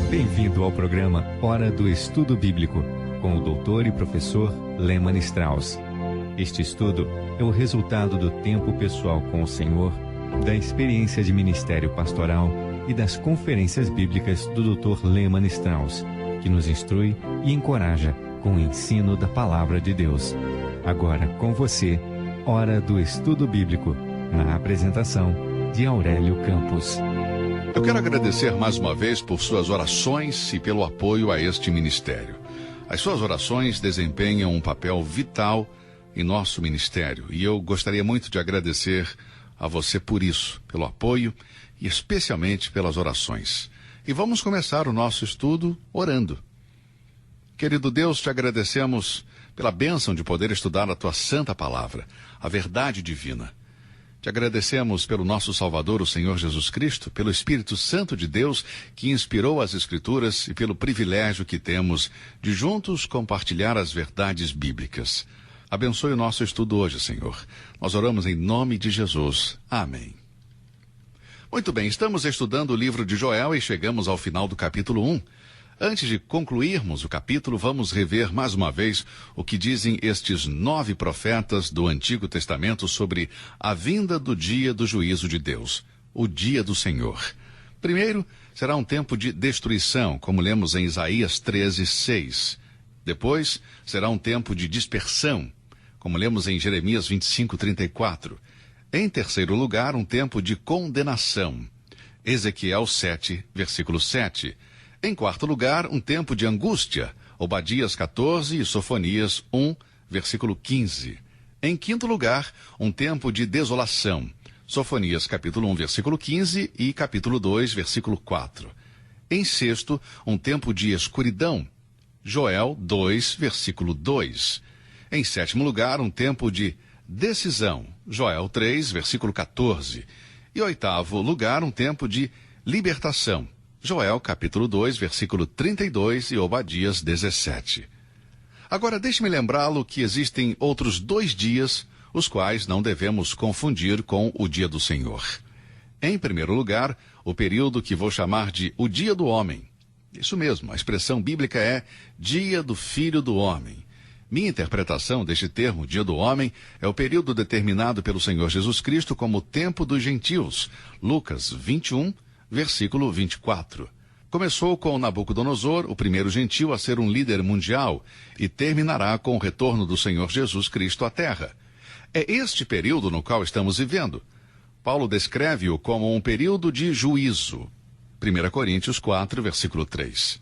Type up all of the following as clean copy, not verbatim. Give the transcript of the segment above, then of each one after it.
Bem-vindo ao programa Hora do Estudo Bíblico, com o doutor e professor Lehmann Strauss. Este estudo é o resultado do tempo pessoal com o Senhor, da experiência de ministério pastoral e das conferências bíblicas do Dr. Lehmann Strauss, que nos instrui e encoraja com o ensino da Palavra de Deus. Agora com você, Hora do Estudo Bíblico, na apresentação de Aurélio Campos. Eu quero agradecer mais uma vez por suas orações e pelo apoio a este ministério. As suas orações desempenham um papel vital em nosso ministério e eu gostaria muito de agradecer a você por isso, pelo apoio e especialmente pelas orações. E vamos começar o nosso estudo orando. Querido Deus, te agradecemos pela bênção de poder estudar a tua santa palavra, a verdade divina. Te agradecemos pelo nosso Salvador, o Senhor Jesus Cristo, pelo Espírito Santo de Deus que inspirou as Escrituras e pelo privilégio que temos de juntos compartilhar as verdades bíblicas. Abençoe o nosso estudo hoje, Senhor. Nós oramos em nome de Jesus. Amém. Muito bem, estamos estudando o livro de Joel e chegamos ao final do capítulo 1. Antes de concluirmos o capítulo, vamos rever mais uma vez o que dizem estes 9 profetas do Antigo Testamento sobre a vinda do dia do juízo de Deus, o dia do Senhor. Primeiro, será um tempo de destruição, como lemos em Isaías 13:6. Depois, será um tempo de dispersão, como lemos em Jeremias 25:34. Em terceiro lugar, um tempo de condenação, Ezequiel 7, versículo 7. Em quarto lugar, um tempo de angústia, Obadias 14 e Sofonias 1, versículo 15. Em quinto lugar, um tempo de desolação, Sofonias capítulo 1, versículo 15 e capítulo 2, versículo 4. Em sexto, um tempo de escuridão, Joel 2, versículo 2. Em sétimo lugar, um tempo de decisão, Joel 3, versículo 14. E oitavo lugar, um tempo de libertação, Joel capítulo 2, versículo 32 e Obadias 17. Agora deixe-me lembrá-lo que existem outros 2 dias, os quais não devemos confundir com o dia do Senhor. Em primeiro lugar, o período que vou chamar de o dia do homem. Isso mesmo, a expressão bíblica é dia do Filho do Homem. Minha interpretação deste termo, dia do homem, é o período determinado pelo Senhor Jesus Cristo como o tempo dos gentios. Lucas 21, versículo 24. Começou com Nabucodonosor, o primeiro gentil a ser um líder mundial, e terminará com o retorno do Senhor Jesus Cristo à Terra. É este período no qual estamos vivendo. Paulo descreve-o como um período de juízo. 1 Coríntios 4, versículo 3.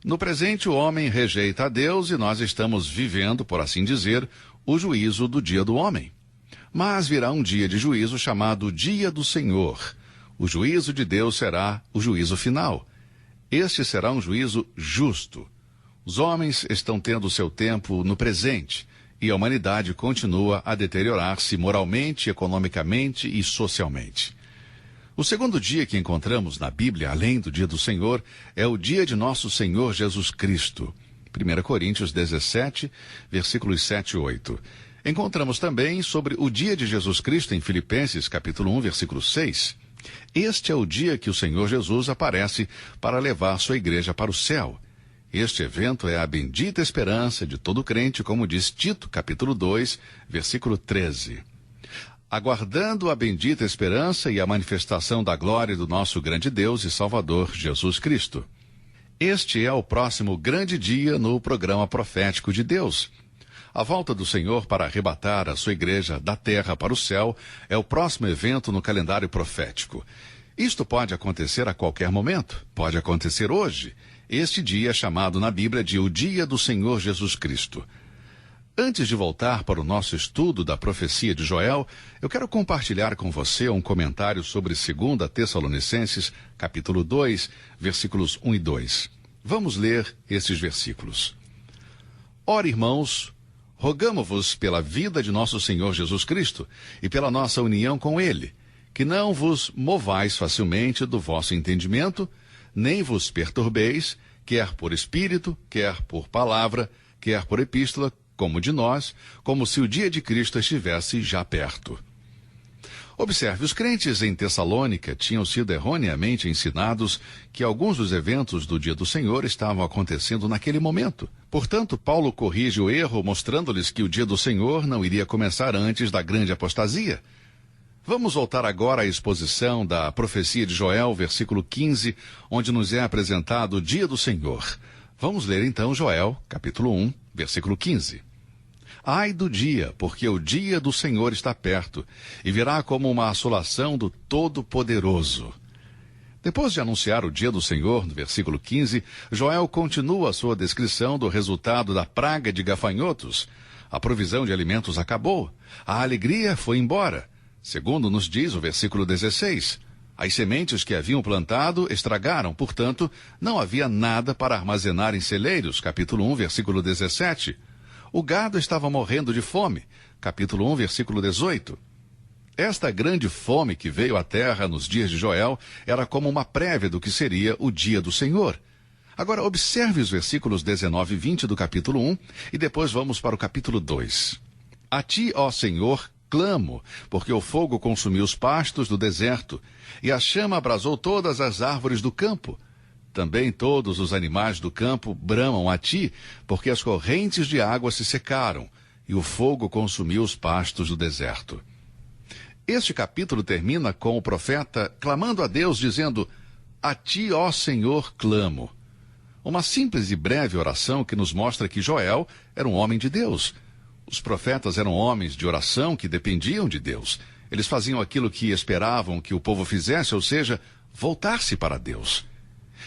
No presente, o homem rejeita a Deus e nós estamos vivendo, por assim dizer, o juízo do dia do homem. Mas virá um dia de juízo chamado Dia do Senhor. O juízo de Deus será o juízo final. Este será um juízo justo. Os homens estão tendo seu tempo no presente e a humanidade continua a deteriorar-se moralmente, economicamente e socialmente. O segundo dia que encontramos na Bíblia, além do dia do Senhor, é o dia de nosso Senhor Jesus Cristo. 1 Coríntios 17, versículos 7 e 8. Encontramos também sobre o dia de Jesus Cristo em Filipenses, capítulo 1, versículo 6. Este é o dia que o Senhor Jesus aparece para levar sua igreja para o céu. Este evento é a bendita esperança de todo crente, como diz Tito, capítulo 2, versículo 13. Aguardando a bendita esperança e a manifestação da glória do nosso grande Deus e Salvador, Jesus Cristo. Este é o próximo grande dia no programa profético de Deus. A volta do Senhor para arrebatar a sua igreja da terra para o céu é o próximo evento no calendário profético. Isto pode acontecer a qualquer momento, pode acontecer hoje. Este dia é chamado na Bíblia de o Dia do Senhor Jesus Cristo. Antes de voltar para o nosso estudo da profecia de Joel, eu quero compartilhar com você um comentário sobre 2 Tessalonicenses, capítulo 2, versículos 1 e 2. Vamos ler esses versículos. Ora, irmãos, rogamo-vos pela vida de nosso Senhor Jesus Cristo e pela nossa união com Ele, que não vos movais facilmente do vosso entendimento, nem vos perturbeis, quer por espírito, quer por palavra, quer por epístola, como de nós, como se o dia de Cristo estivesse já perto. Observe, os crentes em Tessalônica tinham sido erroneamente ensinados que alguns dos eventos do dia do Senhor estavam acontecendo naquele momento. Portanto, Paulo corrige o erro, mostrando-lhes que o dia do Senhor não iria começar antes da grande apostasia. Vamos voltar agora à exposição da profecia de Joel, versículo 15, onde nos é apresentado o dia do Senhor. Vamos ler então Joel, capítulo 1, versículo 15. Ai do dia, porque o dia do Senhor está perto, e virá como uma assolação do Todo-Poderoso. Depois de anunciar o dia do Senhor, no versículo 15, Joel continua a sua descrição do resultado da praga de gafanhotos. A provisão de alimentos acabou, a alegria foi embora. Segundo nos diz o versículo 16, as sementes que haviam plantado estragaram, portanto, não havia nada para armazenar em celeiros, capítulo 1, versículo 17. O gado estava morrendo de fome, capítulo 1, versículo 18. Esta grande fome que veio à terra nos dias de Joel era como uma prévia do que seria o dia do Senhor. Agora, observe os versículos 19 e 20 do capítulo 1 e depois vamos para o capítulo 2. A ti, ó Senhor, clamo, porque o fogo consumiu os pastos do deserto e a chama abrasou todas as árvores do campo. Também todos os animais do campo bramam a ti, porque as correntes de água se secaram, e o fogo consumiu os pastos do deserto. Este capítulo termina com o profeta clamando a Deus, dizendo, a ti, ó Senhor, clamo. Uma simples e breve oração que nos mostra que Joel era um homem de Deus. Os profetas eram homens de oração que dependiam de Deus. Eles faziam aquilo que esperavam que o povo fizesse, ou seja, voltar-se para Deus.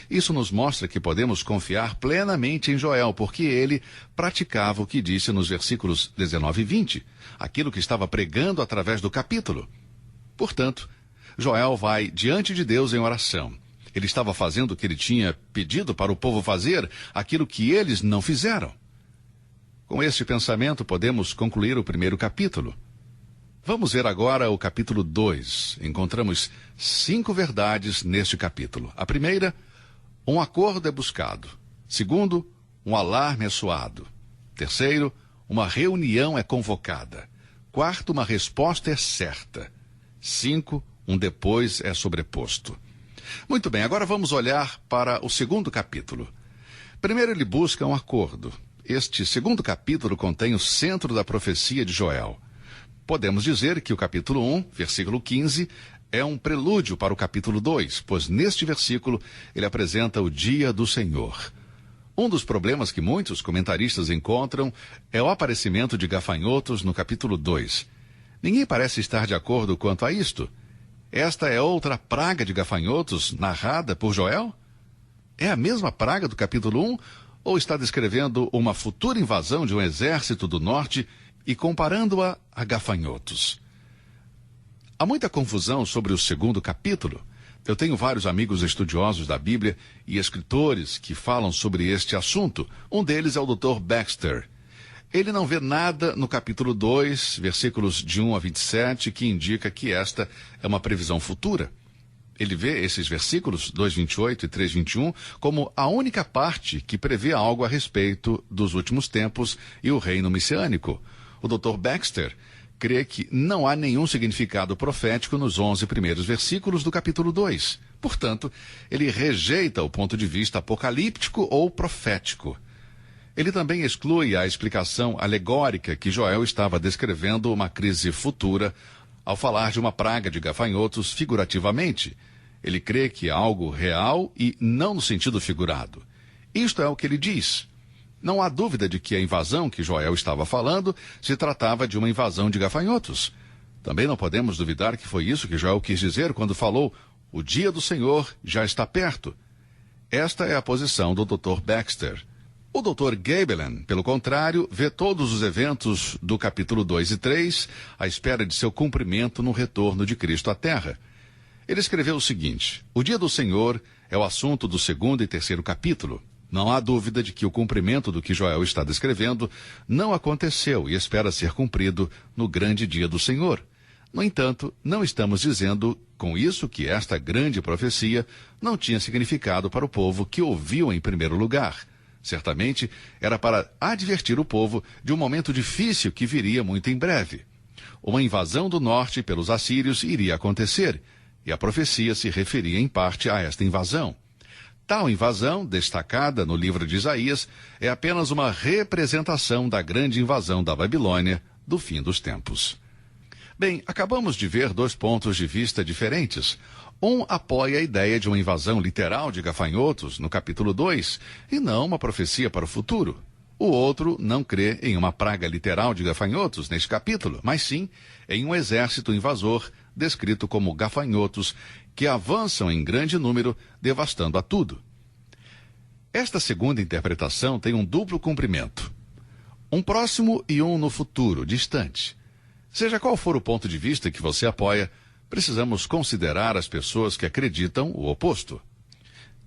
Isso nos mostra que podemos confiar plenamente em Joel, porque ele praticava o que disse nos versículos 19 e 20, aquilo que estava pregando através do capítulo. Portanto, Joel vai diante de Deus em oração. Ele estava fazendo o que ele tinha pedido para o povo fazer, aquilo que eles não fizeram. Com este pensamento, podemos concluir o primeiro capítulo. Vamos ver agora o capítulo 2. Encontramos 5 verdades neste capítulo. A primeira, um acordo é buscado. Segundo, um alarme é soado. Terceiro, uma reunião é convocada. Quarto, uma resposta é certa. 5, um depois é sobreposto. Muito bem, agora vamos olhar para o segundo capítulo. Primeiro ele busca um acordo. Este segundo capítulo contém o centro da profecia de Joel. Podemos dizer que o capítulo 1, versículo 15, é um prelúdio para o capítulo 2, pois neste versículo ele apresenta o dia do Senhor. Um dos problemas que muitos comentaristas encontram é o aparecimento de gafanhotos no capítulo 2. Ninguém parece estar de acordo quanto a isto. Esta é outra praga de gafanhotos narrada por Joel? É a mesma praga do capítulo 1 ou está descrevendo uma futura invasão de um exército do norte e comparando-a a gafanhotos? Há muita confusão sobre o segundo capítulo. Eu tenho vários amigos estudiosos da Bíblia e escritores que falam sobre este assunto. Um deles é o Dr. Baxter. Ele não vê nada no capítulo 2, versículos de 1 a 27, que indica que esta é uma previsão futura. Ele vê esses versículos, 2:28 e 3:21, como a única parte que prevê algo a respeito dos últimos tempos e o reino messiânico. O Dr. Baxter crê que não há nenhum significado profético nos 11 primeiros versículos do capítulo 2. Portanto, ele rejeita o ponto de vista apocalíptico ou profético. Ele também exclui a explicação alegórica que Joel estava descrevendo uma crise futura ao falar de uma praga de gafanhotos figurativamente. Ele crê que é algo real e não no sentido figurado. Isto é o que ele diz. Não há dúvida de que a invasão que Joel estava falando se tratava de uma invasão de gafanhotos. Também não podemos duvidar que foi isso que Joel quis dizer quando falou: o dia do Senhor já está perto. Esta é a posição do Dr. Baxter. O Dr. Gaebelen, pelo contrário, vê todos os eventos do capítulo 2 e 3 à espera de seu cumprimento no retorno de Cristo à Terra. Ele escreveu o seguinte: o dia do Senhor é o assunto do segundo e terceiro capítulo. Não há dúvida de que o cumprimento do que Joel está descrevendo não aconteceu e espera ser cumprido no grande dia do Senhor. No entanto, não estamos dizendo com isso que esta grande profecia não tinha significado para o povo que ouviu em primeiro lugar. Certamente era para advertir o povo de um momento difícil que viria muito em breve. Uma invasão do norte pelos assírios iria acontecer, e a profecia se referia em parte a esta invasão. Tal invasão, destacada no livro de Isaías, é apenas uma representação da grande invasão da Babilônia do fim dos tempos. Bem, acabamos de ver dois pontos de vista diferentes. Um apoia a ideia de uma invasão literal de gafanhotos no capítulo 2, e não uma profecia para o futuro. O outro não crê em uma praga literal de gafanhotos neste capítulo, mas sim em um exército invasor descrito como gafanhotos que avançam em grande número, devastando a tudo. Esta segunda interpretação tem um duplo cumprimento. Um próximo e um no futuro, distante. Seja qual for o ponto de vista que você apoia, precisamos considerar as pessoas que acreditam o oposto.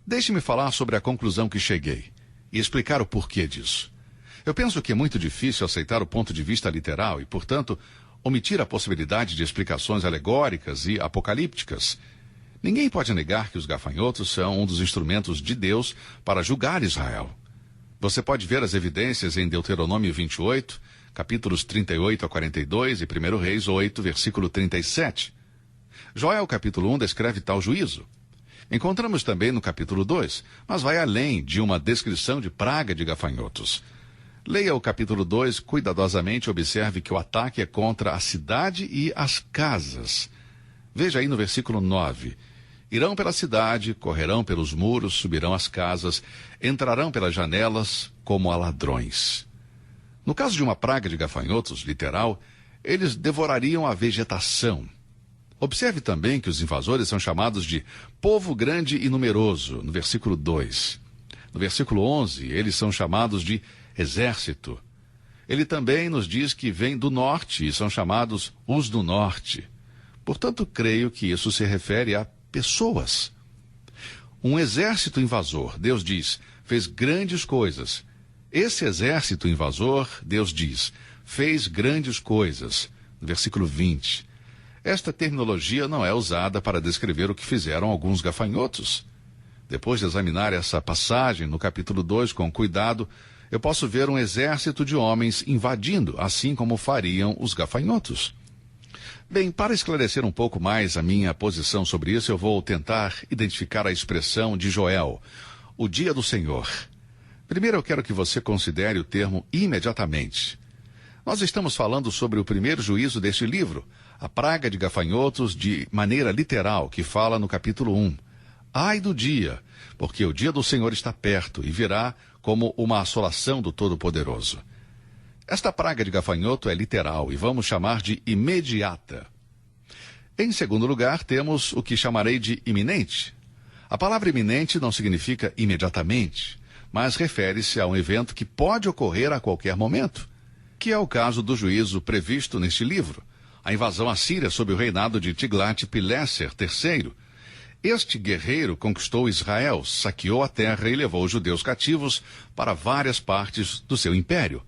Deixe-me falar sobre a conclusão que cheguei e explicar o porquê disso. Eu penso que é muito difícil aceitar o ponto de vista literal e, portanto, omitir a possibilidade de explicações alegóricas e apocalípticas. Ninguém pode negar que os gafanhotos são um dos instrumentos de Deus para julgar Israel. Você pode ver as evidências em Deuteronômio 28, capítulos 38 a 42 e 1 Reis 8, versículo 37. Joel, capítulo 1, descreve tal juízo. Encontramos também no capítulo 2, mas vai além de uma descrição de praga de gafanhotos. Leia o capítulo 2 cuidadosamente e observe que o ataque é contra a cidade e as casas. Veja aí no versículo 9. Irão pela cidade, correrão pelos muros, subirão às casas, entrarão pelas janelas como a ladrões. No caso de uma praga de gafanhotos, literal, eles devorariam a vegetação. Observe também que os invasores são chamados de povo grande e numeroso, no versículo 2. No versículo 11, eles são chamados de exército. Ele também nos diz que vem do norte e são chamados os do norte. Portanto, creio que isso se refere a pessoas. Um exército invasor, Deus diz, fez grandes coisas. Esse exército invasor, Deus diz, fez grandes coisas. No versículo 20. Esta terminologia não é usada para descrever o que fizeram alguns gafanhotos. Depois de examinar essa passagem no capítulo 2 com cuidado, eu posso ver um exército de homens invadindo, assim como fariam os gafanhotos. Bem, para esclarecer um pouco mais a minha posição sobre isso, eu vou tentar identificar a expressão de Joel, o dia do Senhor. Primeiro eu quero que você considere o termo imediatamente. Nós estamos falando sobre o primeiro juízo deste livro, a praga de gafanhotos de maneira literal, que fala no capítulo 1. Ai do dia, porque o dia do Senhor está perto e virá como uma assolação do Todo-Poderoso. Esta praga de gafanhoto é literal e vamos chamar de imediata. Em segundo lugar, temos o que chamarei de iminente. A palavra iminente não significa imediatamente, mas refere-se a um evento que pode ocorrer a qualquer momento, que é o caso do juízo previsto neste livro, a invasão assíria sob o reinado de Tiglat-Pileser III. Este guerreiro conquistou Israel, saqueou a terra e levou os judeus cativos para várias partes do seu império.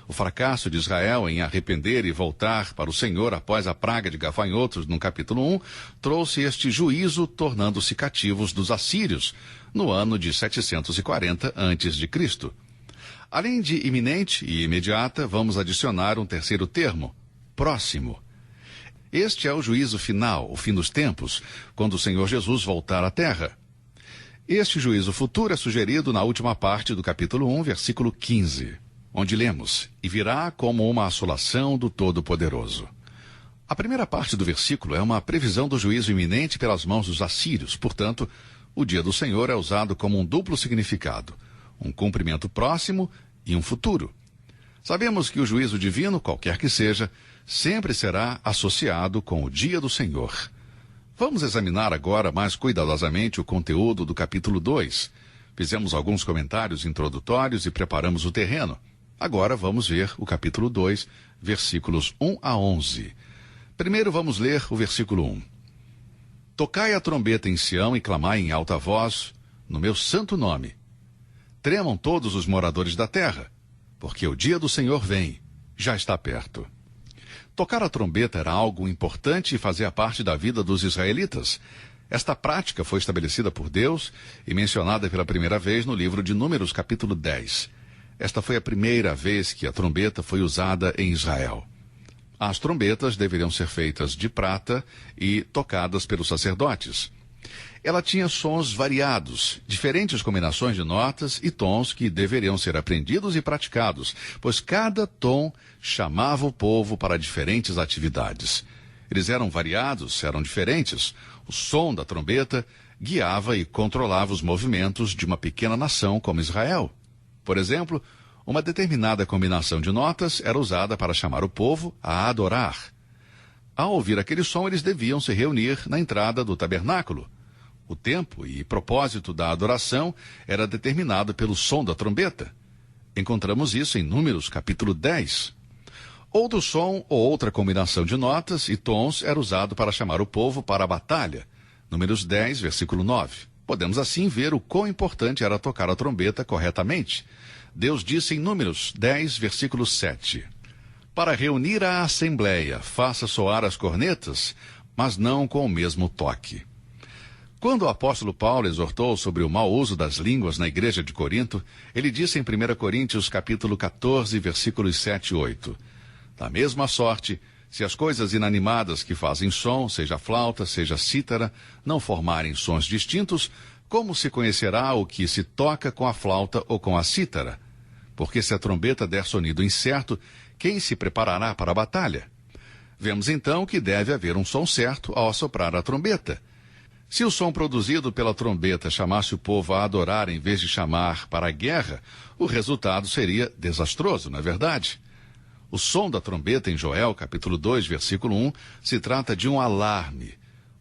O fracasso de Israel em arrepender e voltar para o Senhor após a praga de gafanhotos no capítulo 1 trouxe este juízo, tornando-se cativos dos assírios no ano de 740 a.C. Além de iminente e imediata, vamos adicionar um terceiro termo, próximo. Este é o juízo final, o fim dos tempos, quando o Senhor Jesus voltar à terra. Este juízo futuro é sugerido na última parte do capítulo 1, versículo 15, onde lemos, e virá como uma assolação do Todo-Poderoso. A primeira parte do versículo é uma previsão do juízo iminente pelas mãos dos assírios, portanto, o dia do Senhor é usado como um duplo significado, um cumprimento próximo e um futuro. Sabemos que o juízo divino, qualquer que seja, sempre será associado com o dia do Senhor. Vamos examinar agora mais cuidadosamente o conteúdo do capítulo 2. Fizemos alguns comentários introdutórios e preparamos o terreno. Agora vamos ver o capítulo 2, versículos 1 a 11. Primeiro vamos ler o versículo 1. Tocai a trombeta em Sião e clamai em alta voz no meu santo nome. Tremam todos os moradores da terra, porque o dia do Senhor vem, já está perto. Tocar a trombeta era algo importante e fazia parte da vida dos israelitas. Esta prática foi estabelecida por Deus e mencionada pela primeira vez no livro de Números, capítulo 10. Esta foi a primeira vez que a trombeta foi usada em Israel. As trombetas deveriam ser feitas de prata e tocadas pelos sacerdotes. Ela tinha sons variados, diferentes combinações de notas e tons que deveriam ser aprendidos e praticados, pois cada tom chamava o povo para diferentes atividades. Eles eram variados, eram diferentes. O som da trombeta guiava e controlava os movimentos de uma pequena nação como Israel. Por exemplo, uma determinada combinação de notas era usada para chamar o povo a adorar. Ao ouvir aquele som, eles deviam se reunir na entrada do tabernáculo. O tempo e propósito da adoração era determinado pelo som da trombeta. Encontramos isso em Números, capítulo 10. Outro som ou outra combinação de notas e tons era usado para chamar o povo para a batalha. Números 10, versículo 9. Podemos assim ver o quão importante era tocar a trombeta corretamente. Deus disse em Números 10, versículo 7. Para reunir a assembleia, faça soar as cornetas, mas não com o mesmo toque. Quando o apóstolo Paulo exortou sobre o mau uso das línguas na igreja de Corinto, ele disse em 1 Coríntios capítulo 14, versículos 7 e 8. Da mesma sorte, se as coisas inanimadas que fazem som, seja flauta, seja cítara, não formarem sons distintos, como se conhecerá o que se toca com a flauta ou com a cítara? Porque se a trombeta der sonido incerto, quem se preparará para a batalha? Vemos então que deve haver um som certo ao assoprar a trombeta. Se o som produzido pela trombeta chamasse o povo a adorar em vez de chamar para a guerra, o resultado seria desastroso, não é verdade? O som da trombeta em Joel, capítulo 2, versículo 1, se trata de um alarme.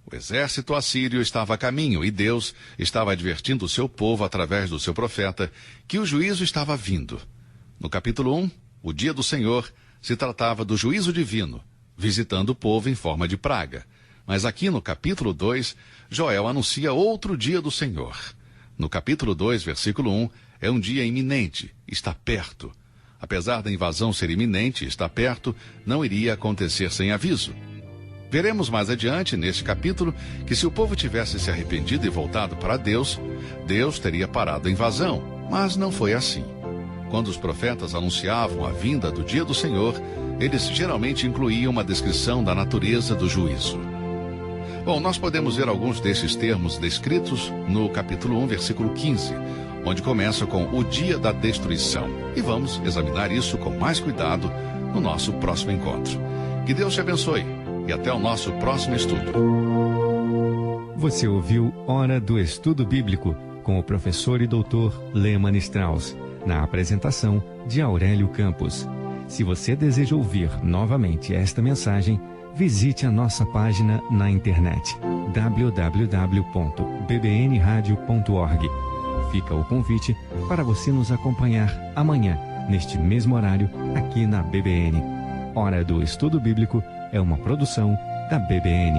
O exército assírio estava a caminho e Deus estava advertindo o seu povo através do seu profeta que o juízo estava vindo. No capítulo 1, o dia do Senhor, se tratava do juízo divino, visitando o povo em forma de praga. Mas aqui no capítulo 2, Joel anuncia outro dia do Senhor. No capítulo 2, versículo 1, é um dia iminente, está perto. Apesar da invasão ser iminente, está perto, não iria acontecer sem aviso. Veremos mais adiante, neste capítulo, que se o povo tivesse se arrependido e voltado para Deus, Deus teria parado a invasão, mas não foi assim. Quando os profetas anunciavam a vinda do dia do Senhor, eles geralmente incluíam uma descrição da natureza do juízo. Bom, nós podemos ver alguns desses termos descritos no capítulo 1, versículo 15, onde começa com o dia da destruição. E vamos examinar isso com mais cuidado no nosso próximo encontro. Que Deus te abençoe e até o nosso próximo estudo. Você ouviu Hora do Estudo Bíblico com o professor e doutor Leman Strauss, na apresentação de Aurélio Campos. Se você deseja ouvir novamente esta mensagem, visite a nossa página na internet www.bbnradio.org. Fica o convite para você nos acompanhar amanhã, neste mesmo horário, aqui na BBN. Hora do Estudo Bíblico é uma produção da BBN.